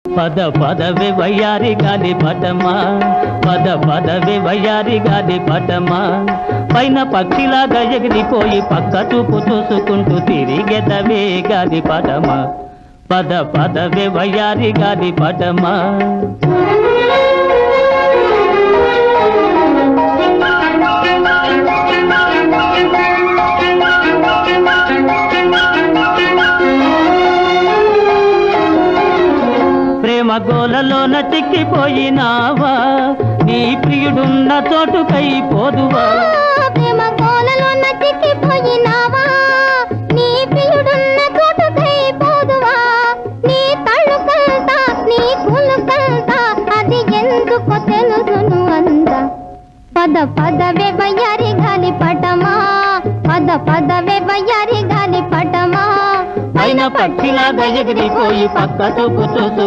పద పదవే వయ్యారి గాలి పటమా, పద పదవే వయ్యారి గాలి పటమా, పైన పక్షిలాగా ఎగిరిపోయి పక్క చూపు చూసుకుంటూ తిరిగెదవే గాలి పటమా, పద పదవే వయ్యారి గాలి పటమా. ప్రేమ గోలలోన చిక్కిపోయినావా, నీ ప్రియుడున్న చోటుకై పోదువా. ప్రేమ గోలలోన చిక్కిపోయినావా, నీ ప్రియుడున్న చోటుకై పోదువా. నీ తళుకంతా నీ కులుకంతా అది ఎందుకో తెలుసును అంద. పద పదవే వయ్యారి గాలి పటమా, పద పదవే వయ్యారి గాలి పటమా, పైన పక్షిలాగా ఎగిరిపోయి పక్క చూపు చూసుకు